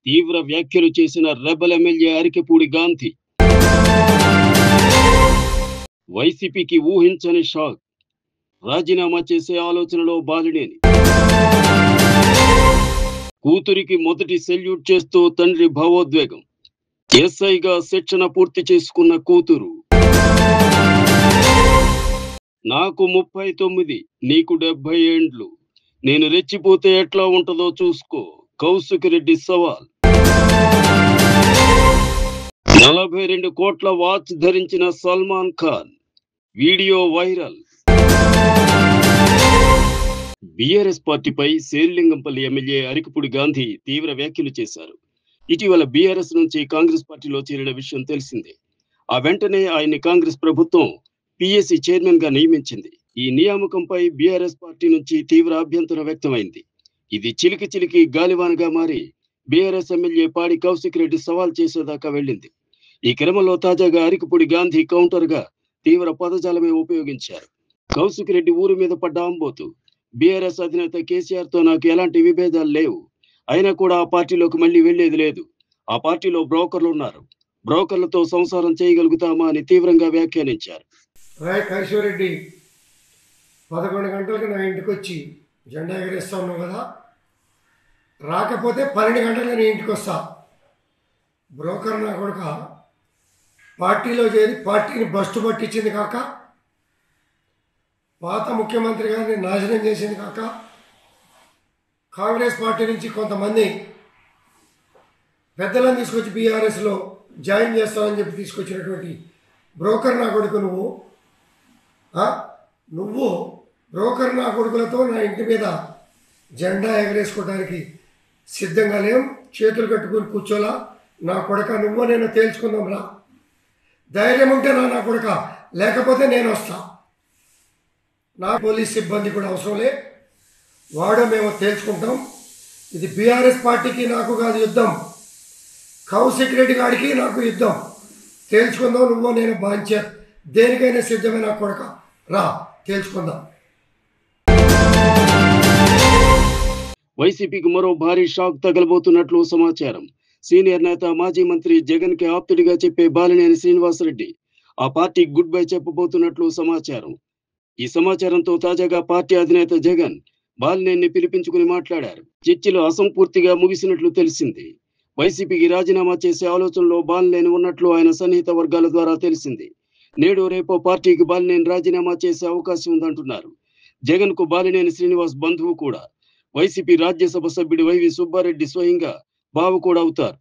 తీవ్ర వ్యాఖ్యలు చేసిన రెబల్ ఎమ్మెల్యే అరికెపూడి గాంధీ. వైసీపీకి ఊహించని షాక్. రాజీనామా చేసే ఆలోచనలో బాలినేని. కూతురికి మొదటి సెల్యూట్ చేస్తూ తండ్రి భావోద్వేగం. ఎస్ఐగా శిక్షణ పూర్తి చేసుకున్న కూతురు. నాకు 39, నీకు 70 ఏండ్లు. నేను రెచ్చిపోతే ఎట్లా ఉంటుందో చూసుకో. కౌశిక్ రెడ్డి సవాల్. 42 కోట్ల వాచ్ ధరించిన Salman Khan. Video viral. BRS పార్టీపై శేరిలింగంపల్లి ఎమ్మెల్యే అరికెపూడి గాంధీ తీవ్ర వ్యాఖ్యలు చేశారు. ఇటీవల బీఆర్ఎస్ నుంచి కాంగ్రెస్ పార్టీలో చేరిన విషయం తెలిసిందే. ఆ వెంటనే ఆయన్ని కాంగ్రెస్ ప్రభుత్వం పిఎస్సి చైర్మన్ గా నియమించింది. ఈ నియామకంపై బీఆర్ఎస్ పార్టీ నుంచి తీవ్ర అభ్యంతరం వ్యక్తమైంది. ఇది చిలికి చిలికి గాలివానగా మారి బీఆర్ఎస్ ఎమ్మెల్యే పాడి కౌశిక్ రెడ్డి సవాల్ చేసేదాకా వెళ్ళింది. ఈ క్రమంలో తాజాగా అరికెపూడి గాంధీ కౌంటర్ గా తీవ్ర పదజాలమే ఉపయోగించారు. కౌశిక్ రెడ్డి ఊరి మీద పడ్డ ఆంబోతు. బీఆర్ఎస్ అధినేత కేసీఆర్ తో నాకు ఎలాంటి విభేదాలు లేవు. అయినా కూడా ఆ పార్టీలోకి మళ్ళీ వెళ్లేది లేదు. ఆ పార్టీలో బ్రోకర్లు ఉన్నారు. బ్రోకర్లతో సంసారం చేయగలుగుతామా అని తీవ్రంగా వ్యాఖ్యానించారు. కైశ్వరెడ్డి 11 గంటలకు నా ఇంటికి వచ్చి జెండా ఎగరేస్తా ఉన్నావు కదా, రాకపోతే 12 గంటలకు నీ ఇంటికి వస్తా. బ్రోకర్ నా కొడుక పార్టీలో చేరి పార్టీని బస్టు పట్టించింది కాక, పాత ముఖ్యమంత్రి గారిని నాశనం చేసింది కాక, కాంగ్రెస్ పార్టీ నుంచి కొంతమంది పెద్దలను తీసుకొచ్చి బీఆర్ఎస్లో జాయిన్ చేస్తామని చెప్పి తీసుకొచ్చినటువంటి బ్రోకర్ నా కొడుకు నువ్వు బ్రోకర్ నా కొడుకులతో నా ఇంటి మీద జెండా ఎగరేసుకోవడానికి సిద్ధంగా లేం. చేతులు కట్టుకుని కూర్చోలా. నా కొడుక నువ్వు నేను తేల్చుకుందాం రా. ధైర్యం ఉంటే నా కొడుక, లేకపోతే నేను వస్తా. నా పోలీస్ సిబ్బంది కూడా అవసరం లే. వాడో మేము తేల్చుకుంటాం. ఇది బీఆర్ఎస్ పార్టీకి నాకు కాదు యుద్ధం, కౌశిక్ రెడ్డి గారికి నాకు యుద్ధం. తేల్చుకుందాం. నువ్వు నేను బాంచ దేనికైనా సిద్ధమైన కొడుక, రా తేల్చుకుందాం. వైసీపీకి మరో భారీ షాక్ తగలబోతున్నట్లు సమాచారం. సీనియర్ నేత మాజీ మంత్రి జగన్ కి ఆప్తుడిగా చెప్పే బాలినేని శ్రీనివాసరెడ్డి ఆ పార్టీకి గుడ్ బై చెప్పబోతున్నట్లు సమాచారం. ఈ సమాచారంతో తాజాగా పార్టీ అధినేత జగన్ బాలినేని పిలిపించుకుని మాట్లాడారు. చర్చలు అసంపూర్తిగా ముగిసినట్లు తెలిసింది. వైసీపీకి రాజీనామా చేసే ఆలోచనలో బాలినేని ఉన్నట్లు ఆయన సన్నిహిత వర్గాల ద్వారా తెలిసింది. నేడు రేపో పార్టీకి బాలినేని రాజీనామా చేసే అవకాశం ఉందంటున్నారు. జగన్ కు బాలినేని శ్రీనివాస్ బంధువు కూడా. వైసీపీ రాజ్యసభ సభ్యుడు వైవి సుబ్బారెడ్డి స్వయంగా బావ కూడా అవుతారు.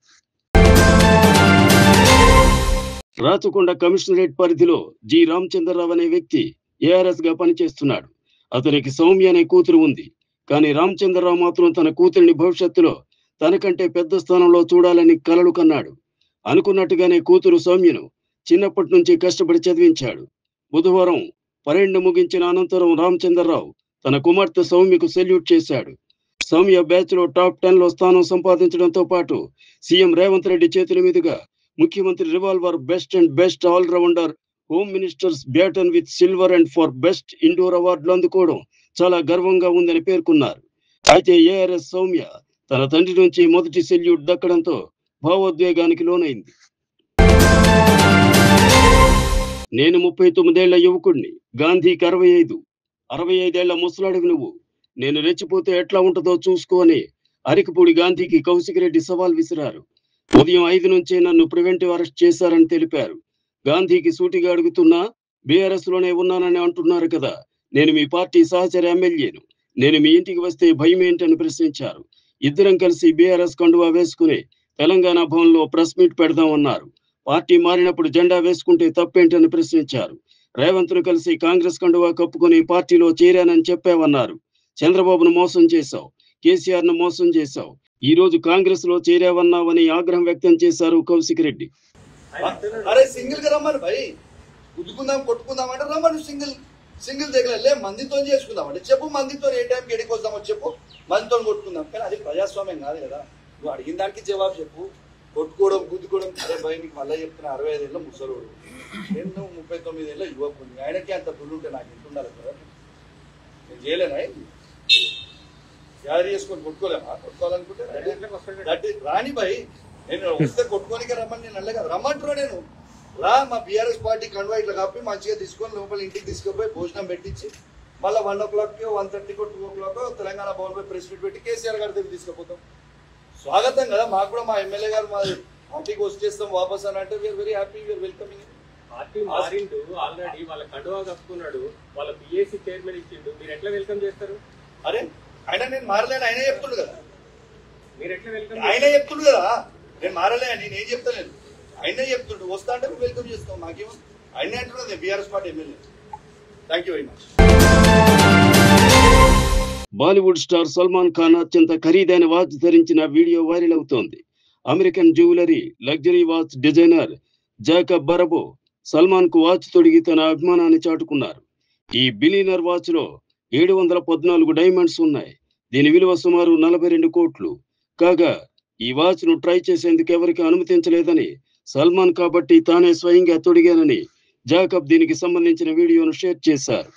రాచకొండ కమిషనరేట్ పరిధిలో జి రామచంద్రరావు అనే వ్యక్తి ఏఆర్ఎస్ గా పనిచేస్తున్నాడు. అతనికి సౌమ్య అనే కూతురు ఉంది. కానీ రామచంద్రరావు మాత్రం తన కూతురిని భవిష్యత్తులో తనకంటే పెద్ద స్థానంలో చూడాలని కలలు కన్నాడు. అనుకున్నట్టుగానే కూతురు సౌమ్యను చిన్నప్పటి నుంచి కష్టపడి చదివించాడు. బుధవారం పరేడ్ ముగించిన అనంతరం రామచంద్రరావు తన కుమార్తె సౌమ్యకు సెల్యూట్ చేశాడు. సౌమ్య బ్యాచ్ లో టాప్ 10 లో స్థానం సంపాదించడంతో పాటు సీఎం రేవంత్ రెడ్డి చేతుల మీదుగా ముఖ్యమంత్రి revolver best and best allrounder, home ministers baton with silver and for best indoor అవార్డులు అందుకోవడం చాలా గర్వంగా ఉందని పేర్కొన్నారు. అయితే ఏఆర్ఎస్ సౌమ్య తన తండ్రి నుంచి మొదటి సెల్యూట్ దక్కడంతో భావోద్వేగానికి లోనైంది. నేను 39 ఏళ్ల యువకుడిని, గాంధీకి 65, 65 ఏళ్ల ముసలాడివి నువ్వు. నేను రెచ్చిపోతే ఎట్లా ఉంటుందో చూసుకో అని అరికెపూడి గాంధీకి కౌశిక్ రెడ్డి సవాల్ విసిరారు. ఉదయం 5 నుంచే నన్ను ప్రివెంటివ్ అరెస్ట్ చేశారని తెలిపారు. గాంధీకి సూటిగా అడుగుతున్నా, బీఆర్ఎస్ లోనే ఉన్నానని అంటున్నారు కదా, నేను మీ పార్టీ సహచర ఎమ్మెల్యేను, నేను మీ ఇంటికి వస్తే భయం ఏంటని ప్రశ్నించారు. ఇద్దరం కలిసి బీఆర్ఎస్ కండువా వేసుకుని తెలంగాణ భవన్లో ప్రెస్ మీట్ పెడదామన్నారు. పార్టీ మారినప్పుడు జెండా వేసుకుంటే తప్పేంటని ప్రశ్నించారు. రేవంత్ ను కలిసి కాంగ్రెస్ కండువా కప్పుకొని పార్టీలో చేరానని చెప్పావన్నారు. చంద్రబాబును మోసం చేశావు, కేసీఆర్ ను మోసం చేశావు, ఈ రోజు కాంగ్రెస్ లో చేరావన్నావని ఆగ్రహం వ్యక్తం చేశారు కౌశిక్ రెడ్డి. అరే సింగిల్ గా రమ్మని భయ్, గుద్దుకుందాం కొట్టుకుందాం అంటే రమ్మని సింగిల్ దగ్గర మందితో చేసుకుందాం అంటే చెప్పు, మందితో ఏ టైంకి ఎడికి వద్దామో చెప్పు, మందితో కొట్టుకుందాం. కానీ అది ప్రజాస్వామ్యం కాదు కదా. నువ్వు అడిగిన దానికి జవాబు చెప్పు. కొట్టుకోవడం గుద్దుకోవడం అరే భయ్ నీకు మళ్ళీ చెప్తున్నా, 65 ఏళ్ళ ముసలోడు, నేను 39 ఏళ్ళ యువకుని, ఆయనకి అంత పుల్లు ఉంటే నాకు ఎంత ఉండాలి కదా, నేను చేయలేనా? తయారు చేసుకొని కొట్టుకోలేమా? కొట్టుకోవాలనుకుంటే రాని భయ్, నేను వస్తే కొట్టుకోనికే రమ్మని నేను అనలే కదా. రమ్మంటున్నా నేను, రా మా బీఆర్ఎస్ పార్టీ కండువా ఇట్లా కప్పి మంచిగా తీసుకొని లోపల ఇంటికి తీసుకుపోయి భోజనం పెట్టించి మళ్ళీ 1 o'clock 1:30 2 o'clock తెలంగాణ భవన్ పై ప్రెస్ మీట్ పెట్టి కేసీఆర్ గారి దగ్గర తీసుకుపోతాం. స్వాగతం కదా మాకు కూడా. మా ఎమ్మెల్యే గారు మా పార్టీకి వచ్చేస్తాం వాపస్ అని అంటే we are very happy, we are welcoming. Party మారిండు ఆల్రెడీ, వాళ్ళ కండువా కప్పుకున్నాడు, వాళ్ళ పిఏసీ చైర్మన్ ఇచ్చిండు, మీరు ఎట్లా వెల్కమ్ చేస్తారు? అరే ఆయన నేను మారలేను, ఆయనే చెప్తుండు కదా. మీరు ఎట్లా వెల్కమ్? ఆయనే చెప్తుండు కదా నేను మారలే అని. నేను చెప్తాను, ఆయనే చెప్తుండు. వస్తా అంటే వెల్కమ్ చేస్తాం. మాకేమో ఆయనే అంటున్నది BRS party MLA. Thank you very much. Bollywood star Salman Khan అత్యంత ఖరీదైన వాచ్ ధరించిన వీడియో వైరల్ అవుతోంది. American jewellery luxury watch designer Jacob బరబో సల్మాన్ కు వాచ్ తొడిగి తన అభిమానాన్ని చాటుకున్నారు. ఈ బిలియనర్ వాచ్ లో 714 డైమండ్స్ ఉన్నాయి. దీని విలువ సుమారు 42 కోట్లు. కాగా ఈ వాచ్ ను ట్రై చేసేందుకు ఎవరికి అనుమతించలేదని, సల్మాన్ కాబట్టి తానే స్వయంగా తొడిగానని జాకబ్ దీనికి సంబంధించిన వీడియోను షేర్ చేశారు.